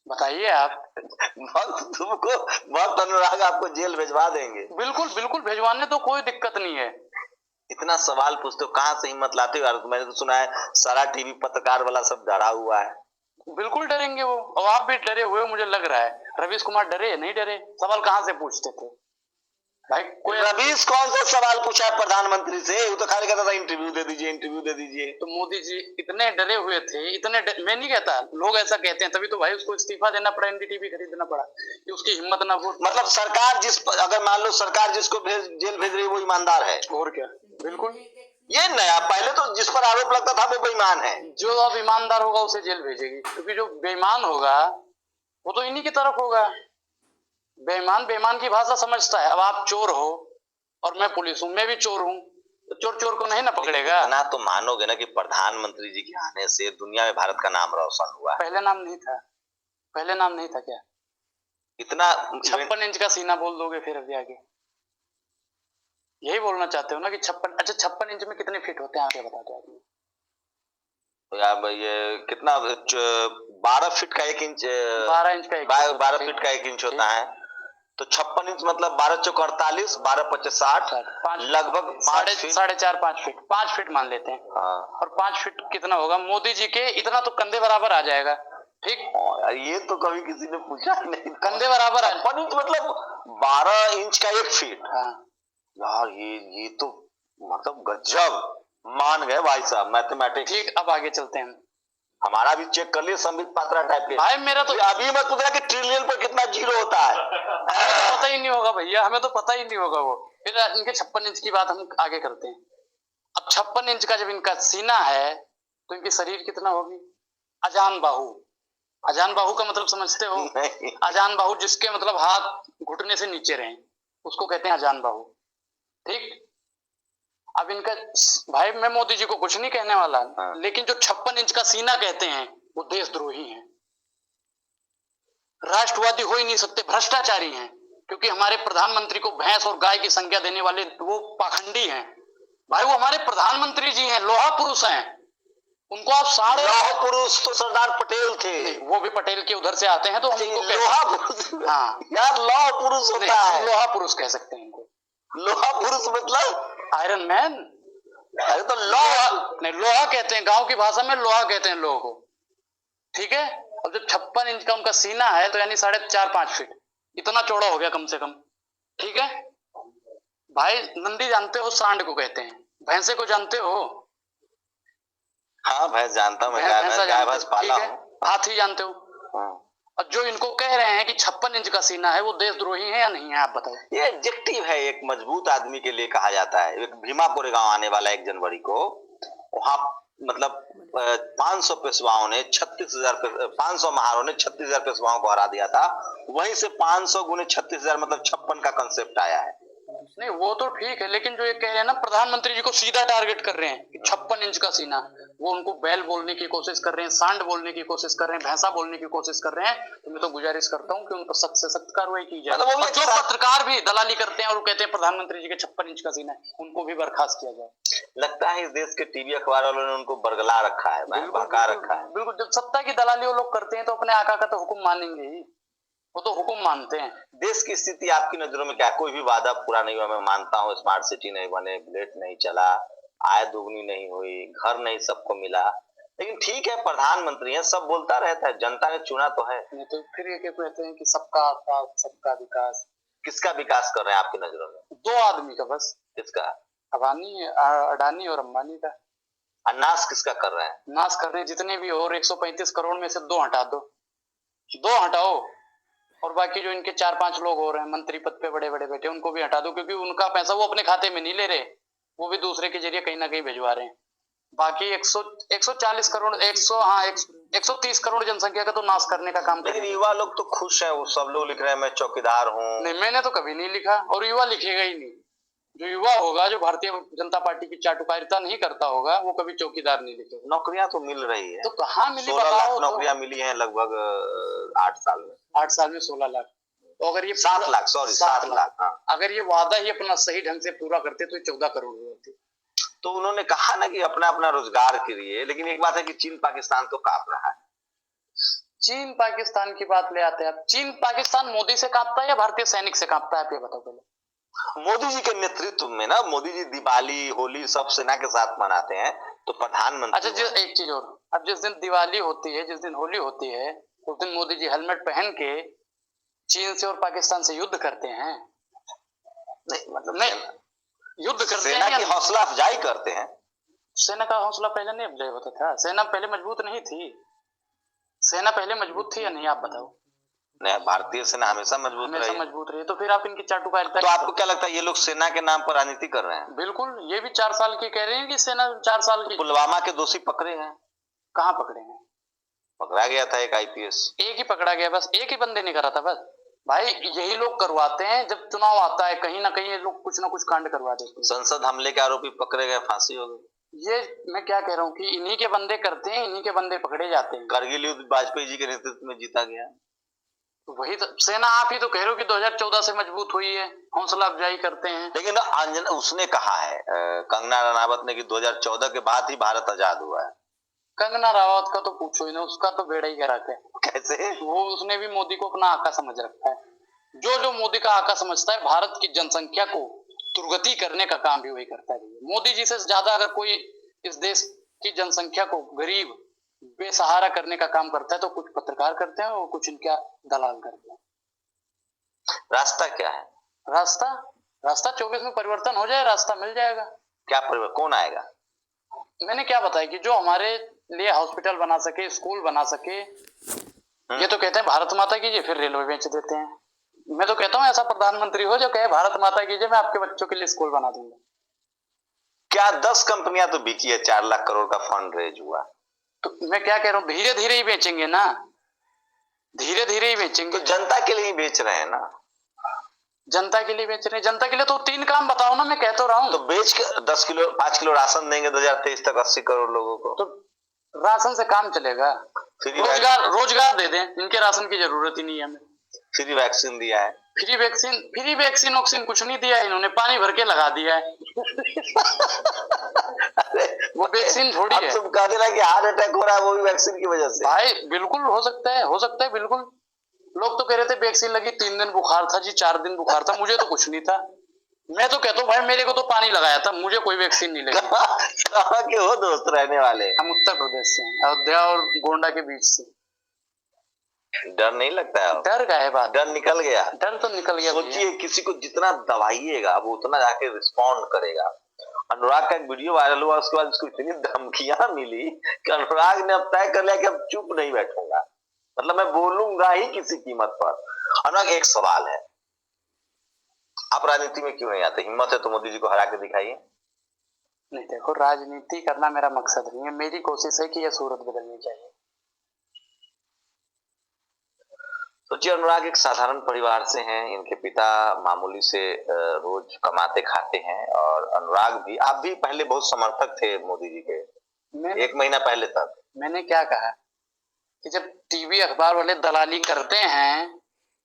Speaker 1: बताइए आप।
Speaker 2: बहुत अनुराग आपको जेल भिजवा देंगे।
Speaker 1: बिल्कुल बिल्कुल, भिजवाने तो कोई दिक्कत नहीं है।
Speaker 2: इतना सवाल पूछते हो, कहाँ से हिम्मत लाते हो यार? मैंने तो सुना है सारा टीवी पत्रकार वाला सब डरा हुआ है।
Speaker 1: बिल्कुल डरेंगे वो, और आप भी डरे हुए मुझे लग रहा है। रवीश कुमार डरे नहीं डरे? सवाल कहाँ से पूछते थे भाई? कोई
Speaker 2: रवीश कौन सा सवाल पूछा है प्रधानमंत्री से? वो तो खाली कहता था इंटरव्यू दे दीजिए, इंटरव्यू दे दीजिए।
Speaker 1: तो मोदी जी इतने डरे हुए थे, मैं नहीं कहता, लोग ऐसा कहते हैं, तभी तो भाई उसको इस्तीफा देना पड़ा, एनडीटीवी खरीदना पड़ा कि उसकी हिम्मत ना हो।
Speaker 2: मतलब सरकार अगर मान लो सरकार जिसको जेल भेज रही है वो ईमानदार है।
Speaker 1: और क्या, बिल्कुल।
Speaker 2: ये नया, पहले तो जिस पर आरोप लगता था वो बेईमान है।
Speaker 1: जो अब ईमानदार होगा उसे जेल भेजेगी, क्योंकि जो बेईमान होगा वो तो इन्हीं की तरफ होगा। बेईमान बेईमान की भाषा समझता है। अब आप चोर हो और मैं पुलिस हूँ, मैं भी चोर हूँ, तो चोर चोर को नहीं ना पकड़ेगा।
Speaker 2: इतना तो मानोगे ना कि प्रधानमंत्री जी के आने से दुनिया में भारत का नाम रोशन हुआ।
Speaker 1: पहले नाम नहीं था, पहले नाम नहीं था क्या?
Speaker 2: इतना
Speaker 1: 56 इंच का सीना बोल दोगे फिर अभी आगे? यही बोलना चाहते हो ना कि 56? अच्छा 56 इंच में कितने फीट होते हैं, आप ये बता दो आदमी।
Speaker 2: यार ये कितना 12 फीट का 1 इंच
Speaker 1: 12 इंच का
Speaker 2: 12 फीट का 1 इंच होता है, तो 56 इंच मतलब 12 चौक 48, 12 पच्चीस 60, लगभग 5 फीट,
Speaker 1: 4.5 5 फीट, 5 फीट मान लेते हैं।
Speaker 2: हाँ।
Speaker 1: और 5 फीट कितना होगा? मोदी जी के इतना तो कंधे बराबर आ जाएगा। ठीक,
Speaker 2: ये तो कभी किसी ने पूछा ही नहीं।
Speaker 1: कंधे बराबर आ
Speaker 2: 56 इंच मतलब 12 इंच का 1 फीट।
Speaker 1: हाँ।
Speaker 2: यार ये तो मतलब गजब मान गए भाई साहब, मैथमेटिक्स।
Speaker 1: ठीक, अब आगे चलते हैं।
Speaker 2: हमारा भी चेक कर लिए संबित पात्रा टाइप के।
Speaker 1: भाई मेरा तो
Speaker 2: अभी मत पूछना कि ट्रिलियन पर कितना जीरो होता है।
Speaker 1: हमें तो पता ही नहीं होगा भैया, हमें तो पता ही नहीं होगा वो। फिर इनके 56 इंच की बात हम आगे करते हैं। अब 56 इंच का जब इनका सीना है तो इनकी शरीर कितना होगी? अजान बाहु। अजान बाहु का मतलब समझते हो?
Speaker 2: नहीं।
Speaker 1: अजान बाहु जिसके मतलब हाथ घुटने से नीचे रहे, उसको कहते हैं अजान बाहु। ठीक, अब इनका भाई मैं मोदी जी को कुछ नहीं कहने वाला,
Speaker 2: हाँ।
Speaker 1: लेकिन जो 56 इंच का सीना कहते हैं वो देशद्रोही हैं, राष्ट्रवादी हो ही नहीं सकते, भ्रष्टाचारी हैं। क्योंकि हमारे प्रधानमंत्री को भैंस और गाय की संज्ञा देने वाले वो पाखंडी हैं। भाई वो हमारे प्रधानमंत्री जी हैं, लोहा पुरुष हैं। उनको आप सारे
Speaker 2: लौह पुरुष तो सरदार पटेल थे।
Speaker 1: वो भी पटेल के उधर से आते हैं, तो हम उनको
Speaker 2: लोहा पुरुष,
Speaker 1: हाँ
Speaker 2: यार लौह पुरुष होता है।
Speaker 1: लोहा पुरुष कह सकते हैं इनको।
Speaker 2: लोहा पुरुष मतलब
Speaker 1: आयरन मैन।
Speaker 2: अरे तो लोहा
Speaker 1: नहीं, लोहा कहते हैं, गांव की भाषा में लोहा कहते हैं लोगों को। ठीक है, अब जब 56 इंच का उनका सीना है तो यानी 4.5 5 फीट, इतना चौड़ा हो गया कम से कम। ठीक है भाई, नंदी जानते हो, सांड को कहते हैं। भैंसे को जानते हो?
Speaker 2: हाँ भैंस जानता हूं, मैं
Speaker 1: भैंसा
Speaker 2: गाय भैंस पाला
Speaker 1: ठीक है।
Speaker 2: हूं।
Speaker 1: हाथी जानते हो?
Speaker 2: हाँ।
Speaker 1: और जो इनको कह रहे हैं कि 56 इंच का सीना है, वो देशद्रोही है या नहीं है, आप बताओ।
Speaker 2: ये एडजेक्टिव है, एक मजबूत आदमी के लिए कहा जाता है। एक भीमा कोरेगांव आने वाला 1 जनवरी को, वहां मतलब 500 पेशवाओं ने 36,000 500 महारों ने 36,000 पेशवाओं को हरा दिया था। वहीं से 500 गुने 36,000 मतलब 56 का कंसेप्ट आया है।
Speaker 1: नहीं वो तो ठीक है, लेकिन जो ये कह रहे हैं ना, प्रधानमंत्री जी को सीधा टारगेट कर रहे हैं कि 56 इंच का सीना, वो उनको बैल बोलने की कोशिश कर रहे हैं, सांड बोलने की कोशिश कर रहे हैं, भैंसा बोलने की कोशिश कर रहे हैं। तो मैं तो गुजारिश करता हूँ कि उन पर सख्त से सख्त कार्रवाई की जाए।
Speaker 2: मतलब वो भी
Speaker 1: और जो पत्रकार भी दलाली करते हैं और वो कहते हैं प्रधानमंत्री जी के 56 इंच का सीना है, उनको भी बर्खास्त किया जाए।
Speaker 2: लगता है इस देश के टीवी अखबार वालों ने उनको बरगला रखा है, भड़का रखा है।
Speaker 1: बिल्कुल, जब सत्ता की दलाली वो लोग करते हैं तो अपने आका का तो हुक्म मानेंगे ही, वो तो हुक्म मानते हैं।
Speaker 2: देश की स्थिति आपकी नजरों में क्या? कोई भी वादा पूरा नहीं हुआ। मैं मानता हूँ स्मार्ट सिटी नहीं बने, बुलेट नहीं चला, आय दोगुनी नहीं हुई, घर नहीं सबको मिला, लेकिन ठीक है प्रधानमंत्री है, सब बोलता रहता है, जनता ने चुना तो है।
Speaker 1: नहीं तो फिर ये क्या कहते हैं कि सबका साथ सबका विकास।
Speaker 2: किसका विकास कर रहे हैं आपकी नजरों में?
Speaker 1: 2 आदमी का बस।
Speaker 2: किसका?
Speaker 1: अडानी और अंबानी का।
Speaker 2: नाश किसका कर रहे हैं?
Speaker 1: नाश कर रहे हैं जितने भी हो, और 135 करोड़ में से 2 हटा दो, 2 हटाओ, और बाकी जो इनके 4 5 लोग हो रहे हैं मंत्री पद पे बड़े बड़े बैठे, उनको भी हटा दो, क्योंकि उनका पैसा वो अपने खाते में नहीं ले रहे, वो भी दूसरे के जरिए कहीं ना कहीं भिजवा रहे हैं। बाकी 140 करोड़ 130 करोड़ जनसंख्या का तो नाश करने का काम
Speaker 2: लेकिन
Speaker 1: करेंगे।
Speaker 2: युवा लोग तो खुश हैं, वो सब लोग लिख रहे हैं मैं चौकीदार हूँ।
Speaker 1: नहीं, मैंने तो कभी नहीं लिखा, और युवा लिखेगा ही नहीं। जो युवा होगा, जो भारतीय जनता पार्टी की चाटुकारिता नहीं करता होगा, वो कभी चौकीदार नहीं लिखेगा।
Speaker 2: नौकरियां तो मिल रही है,
Speaker 1: तो कहाँ मिली
Speaker 2: 16 लाख
Speaker 1: बताओ?
Speaker 2: नौकरियां मिली हैं लगभग 8 साल में।
Speaker 1: 8 साल में 16 लाख। तो अगर ये
Speaker 2: 7 लाख, सॉरी 7 लाख। हाँ।
Speaker 1: अगर ये वादा ही अपना सही ढंग से पूरा करते तो 14 करोड़ हो जाते।
Speaker 2: तो उन्होंने कहा ना कि अपना अपना रोजगार करिए, लेकिन एक बात है कि चीन पाकिस्तान तो कांप रहा है।
Speaker 1: चीन पाकिस्तान की बात ले आते हैं आप। चीन पाकिस्तान मोदी से कांपता है या भारतीय सैनिक से कांपता है, आप ये बताओ पहले।
Speaker 2: मोदी जी के नेतृत्व में ना, मोदी जी दिवाली होली सब सेना के साथ मनाते हैं, तो प्रधानमंत्री।
Speaker 1: अच्छा, एक चीज और, अब जिस दिन दिवाली होती है, जिस दिन होली होती है, उस दिन मोदी जी हेलमेट पहन के चीन से और पाकिस्तान से युद्ध करते हैं?
Speaker 2: नहीं मतलब
Speaker 1: नहीं, युद्ध करते
Speaker 2: सेना
Speaker 1: हैं
Speaker 2: की हौसला अफजाई करते हैं।
Speaker 1: सेना का हौसला पहले नहीं अफजाई होता था? सेना पहले मजबूत नहीं थी? सेना पहले मजबूत थी या नहीं, आप बताओ।
Speaker 2: नहीं, भारतीय सेना हमेशा मजबूत
Speaker 1: हमेशा
Speaker 2: रही।
Speaker 1: मजबूत रही। तो फिर आप इनकी चाटुकारिता।
Speaker 2: तो आपको क्या लगता है ये लोग सेना के नाम पर राजनीति कर रहे हैं?
Speaker 1: बिल्कुल, ये भी 4 साल की कह रहे हैं कि सेना 4 साल की।
Speaker 2: पुलवामा के दोषी पकड़े हैं।
Speaker 1: कहाँ पकड़े हैं?
Speaker 2: पकड़ा गया था एक आईपीएस।
Speaker 1: एक ही पकड़ा गया, बस एक ही बंदे ने करा था बस। भाई यही लोग करवाते हैं, जब चुनाव आता है कहीं ना कहीं ये लोग कुछ ना कुछ कांड करवा देते हैं।
Speaker 2: संसद हमले के आरोपी पकड़े गए, फांसी हो गई।
Speaker 1: ये मैं क्या कह रहा हूँ कि इन्हीं के बंदे करते हैं, इन्हीं के बंदे पकड़े जाते हैं।
Speaker 2: करगिल युद्ध वाजपेयी जी के नेतृत्व में जीता गया।
Speaker 1: वही तो सेना, आप ही तो कह रहे हो कि 2014 से मजबूत हुई है, हौसला अफजाई करते हैं।
Speaker 2: लेकिन अंजना उसने कहा है, कंगना रनावत ने, कि 2014 के बाद ही भारत आजाद हुआ है।
Speaker 1: कंगना रावत का तो पूछो ही ना, उसका तो बेड़ा ही गर्क है।
Speaker 2: कैसे?
Speaker 1: वो उसने भी मोदी को अपना आका समझ रखा है। जो जो मोदी का आका समझता है, भारत की जनसंख्या को दुर्गति करने का काम भी वही करता है। मोदी जी से ज्यादा अगर कोई इस देश की जनसंख्या को गरीब बेसहारा करने का काम करता है तो कुछ पत्रकार करते हैं और कुछ इनका दलाल करते हैं।
Speaker 2: रास्ता क्या है?
Speaker 1: रास्ता रास्ता 24 में परिवर्तन हो जाए, रास्ता मिल जाएगा।
Speaker 2: क्या परिवर्तन? कौन आएगा?
Speaker 1: मैंने क्या बताया कि जो हमारे लिए हॉस्पिटल बना सके, स्कूल बना सके। ये तो कहते हैं भारत माता कीजिए, फिर रेलवे बेच देते हैं। मैं तो कहता हूँ ऐसा प्रधानमंत्री हो जो कहे भारत माता कीजिए, मैं आपके बच्चों के लिए स्कूल बना दूंगा।
Speaker 2: क्या 10 कंपनियां तो बिकी है, 4 लाख करोड़ का फंड रेज हुआ।
Speaker 1: तो मैं क्या कह रहा हूँ, धीरे धीरे ही बेचेंगे ना, धीरे धीरे ही बेचेंगे।
Speaker 2: तो जनता के लिए ही बेच रहे हैं ना।
Speaker 1: जनता के लिए बेच रहे हैं, जनता के लिए तो 3 काम बताओ ना, मैं कह तो रहा हूँ।
Speaker 2: तो बेच के 10 किलो 5 किलो राशन देंगे 2023 तक 80 करोड़ लोगों को।
Speaker 1: तो राशन से काम चलेगा। रोजगार दे दें, इनके राशन की जरूरत ही नहीं है हमें।
Speaker 2: फ्री वैक्सीन दिया है।
Speaker 1: फ्री वैक्सीन ऑक्सीन कुछ नहीं दिया है इन्होंने, पानी भर के लगा दिया है। वो वैक्सीन थोड़ी है।
Speaker 2: तुम कह देना कि हार्ट अटैक हो रहा है वो भी वैक्सीन की वजह से।
Speaker 1: भाई बिल्कुल हो सकता है बिल्कुल। लोग तो कह रहे थे वैक्सीन लगी 3 दिन बुखार था जी, 4 दिन बुखार था, मुझे तो कुछ नहीं था। मैं तो कहता हूँ भाई मेरे को तो पानी लगाया था, मुझे कोई वैक्सीन नहीं लगी।
Speaker 2: कहाँ के हो दोस्त रहने वाले?
Speaker 1: हम उत्तर प्रदेश से हैं, अयोध्या और गोंडा के बीच से।
Speaker 2: डर नहीं लगता है?
Speaker 1: डर का है बात,
Speaker 2: डर निकल गया।
Speaker 1: डर तो निकल गया।
Speaker 2: सोचिए किसी को जितना दबाइएगा वो उतना जाके रिस्पॉन्ड करेगा। अनुराग का एक वीडियो वायरल हुआ, उसके बाद उसको इतनी धमकियां मिली कि अनुराग ने अब तय कर लिया कि अब चुप नहीं बैठूंगा, मतलब मैं बोलूंगा ही किसी कीमत पर। अनुराग एक सवाल है, आप राजनीति में क्यों नहीं आते? हिम्मत है तो मोदी जी को हरा के दिखाइए।
Speaker 1: नहीं देखो, राजनीति करना मेरा मकसद नहीं है, मेरी कोशिश है कि यह सूरत बदलनी चाहिए।
Speaker 2: सोचिए अनुराग एक साधारण परिवार से हैं, इनके पिता मामूली से रोज कमाते खाते हैं, और अनुराग भी, आप भी पहले बहुत समर्थक थे मोदी जी के, 1 महीना पहले तक।
Speaker 1: मैंने क्या कहा कि जब टीवी अखबार वाले दलाली करते हैं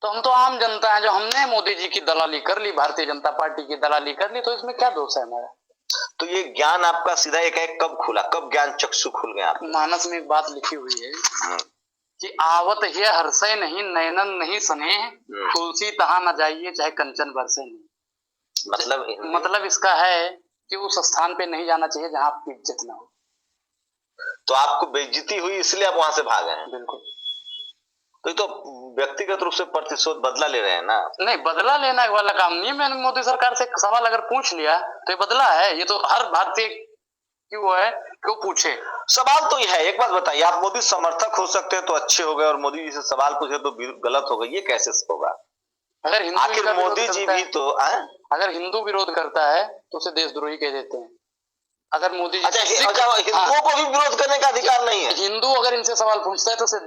Speaker 1: तो हम तो आम जनता है, जो हमने मोदी जी की दलाली कर ली, भारतीय जनता पार्टी की दलाली कर ली, तो इसमें क्या दोष है हमारा?
Speaker 2: तो ये ज्ञान आपका सीधा एक कब खुला, कब ज्ञान चक्षु खुल गया?
Speaker 1: मानस में एक बात लिखी हुई है कि आवत है हर्षय नहीं, नयनन नहीं सने, तुलसी तहा न जाइए चाहे कंचन बरसे नहीं। मतलब इसका है कि उस स्थान पे नहीं जाना चाहिए जहां आपकी इज्जत ना हो।
Speaker 2: तो आपको बेइज्जती हुई इसलिए आप वहां से भागे हैं?
Speaker 1: बिल्कुल।
Speaker 2: तो ये तो व्यक्तिगत रूप से प्रतिशोध, बदला ले रहे हैं ना?
Speaker 1: नहीं, बदला लेना वाला काम नहीं है। मैंने मोदी सरकार से सवाल अगर पूछ लिया तो ये बदला है, ये तो हर भारतीय क्यों है, क्यों पूछे।
Speaker 2: सवाल तो यह है, एक बात बताइए, आप मोदी समर्थक हो सकते हैं तो अच्छे हो गए, और मोदी जी से सवाल पूछे तो गलत हो गए, ये कैसे होगा?
Speaker 1: अगर हिंदू
Speaker 2: आखिर मोदी जी भी तो
Speaker 1: अगर हिंदू विरोध करता है तो उसे देशद्रोही कह देते हैं। अगर मोदी जी
Speaker 2: हिंदुओं को भी विरोध करने का अधिकार नहीं है?
Speaker 1: हिंदू अगर इनसे सवाल पूछता है तो उसे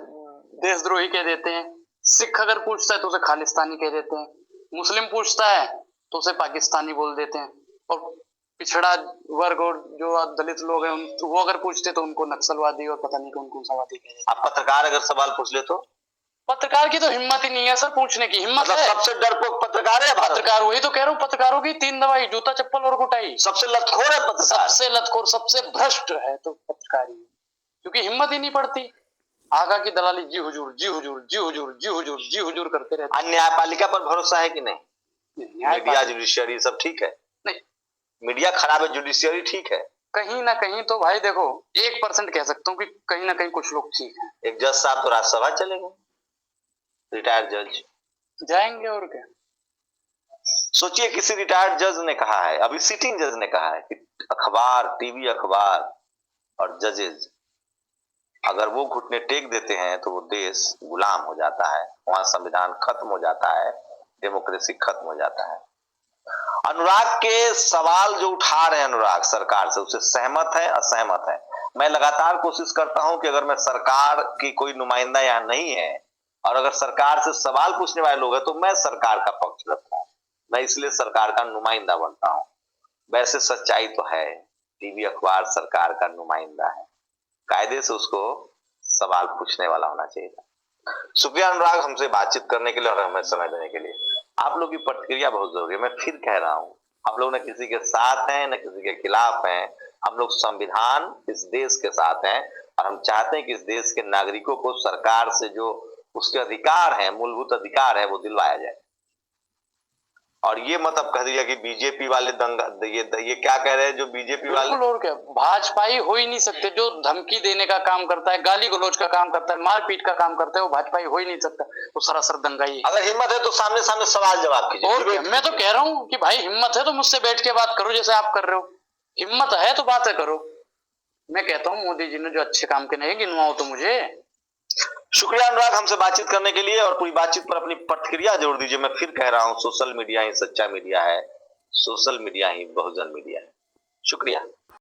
Speaker 1: देशद्रोही कह देते हैं। सिख अगर पूछता है तो उसे खालिस्तानी कह देते हैं। मुस्लिम पूछता है तो उसे पाकिस्तानी बोल देते हैं। और पिछड़ा वर्ग और जो दलित लोग हैं वो अगर पूछते तो उनको नक्सलवादी और पता नहीं कौन सा वादी कह देते हैं।
Speaker 2: आप पत्रकार अगर सवाल पूछ ले तो?
Speaker 1: पत्रकार की तो हिम्मत ही नहीं है सर, पूछने की हिम्मत है।
Speaker 2: सबसे डरपोक पत्रकार है
Speaker 1: पत्रकार, वही तो कह रहा हूँ, पत्रकारों की 3 दवाई, जूता चप्पल और कुटाई।
Speaker 2: सबसे लतखोर है पत्रकार,
Speaker 1: सबसे लतखोर, सबसे भ्रष्ट है तो पत्रकार ही, क्योंकि हिम्मत ही नहीं पड़ती। आगा की दलाली जी हुजूर जी हुजूर जी हुजूर जी हुजूर जी हुजूर करते रहते।
Speaker 2: न्यायपालिका पर भरोसा है कि नहीं? मीडिया, जुडिशियरी सब ठीक है? नहीं, मीडिया खराब है, जुडिशियरी ठीक है।
Speaker 1: कहीं ना कहीं तो भाई देखो 1% कह सकता हूँ कि कहीं ना कहीं कुछ लोग ठीक हैं।
Speaker 2: एक जज साहब तो राज्यसभा चले गए, रिटायर्ड जज
Speaker 1: जाएंगे और क्या।
Speaker 2: सोचिए किसी रिटायर्ड जज ने कहा है, अभी सिटिंग जज ने कहा है कि अखबार, टीवी अखबार और जजेज अगर वो घुटने टेक देते हैं तो वो देश गुलाम हो जाता है, वहां संविधान खत्म हो जाता है, डेमोक्रेसी खत्म हो जाता है। अनुराग के सवाल जो उठा रहे हैं अनुराग सरकार से, उससे सहमत है असहमत है? मैं लगातार कोशिश करता हूं कि अगर मैं सरकार की कोई नुमाइंदा यहाँ नहीं है और अगर सरकार से सवाल पूछने वाले लोग हैं तो मैं सरकार का पक्ष रखता हूं, मैं इसलिए सरकार का नुमाइंदा बनता हूं। वैसे सच्चाई तो है, टीवी अखबार सरकार का नुमाइंदा है, कायदे से उसको सवाल पूछने वाला होना चाहिए था। शुक्रिया अनुराग, हमसे बातचीत करने के लिए और हमें समय देने के लिए। आप लोग की प्रतिक्रिया बहुत जरूरी है। मैं फिर कह रहा हूं, हम लोग न किसी के साथ हैं न किसी के खिलाफ हैं, हम लोग संविधान इस देश के साथ हैं और हम चाहते हैं कि इस देश के नागरिकों को सरकार से जो उसके अधिकार हैं, मूलभूत अधिकार है, वो दिलवाया जाए। और ये मत अब कह दिया कि बीजेपी वाले दंगा, ये क्या कह रहे हैं जो बीजेपी वाले,
Speaker 1: बिल्कुल, और क्या, भाजपाई हो ही नहीं सकते। जो धमकी देने का काम करता है, गाली गलौज का काम करता है, मारपीट का काम करता है, वो भाजपाई हो ही नहीं सकता, वो सरासर दंगाई है।
Speaker 2: अगर हिम्मत है तो सामने सामने सवाल जवाब कीजिए।
Speaker 1: और क्या, मैं तो कह रहा हूँ कि भाई हिम्मत है तो मुझसे बैठ के बात करो, जैसे आप कर रहे हो। हिम्मत है तो बातें करो। मैं कहता हूँ मोदी जी ने जो अच्छे काम के नहीं गिनवाओ तो मुझे।
Speaker 2: शुक्रिया अनुराग, हमसे बातचीत करने के लिए और पूरी बातचीत पर अपनी प्रतिक्रिया जरूर दीजिए। मैं फिर कह रहा हूं, सोशल मीडिया ही सच्चा मीडिया है, सोशल मीडिया ही बहुजन मीडिया है। शुक्रिया।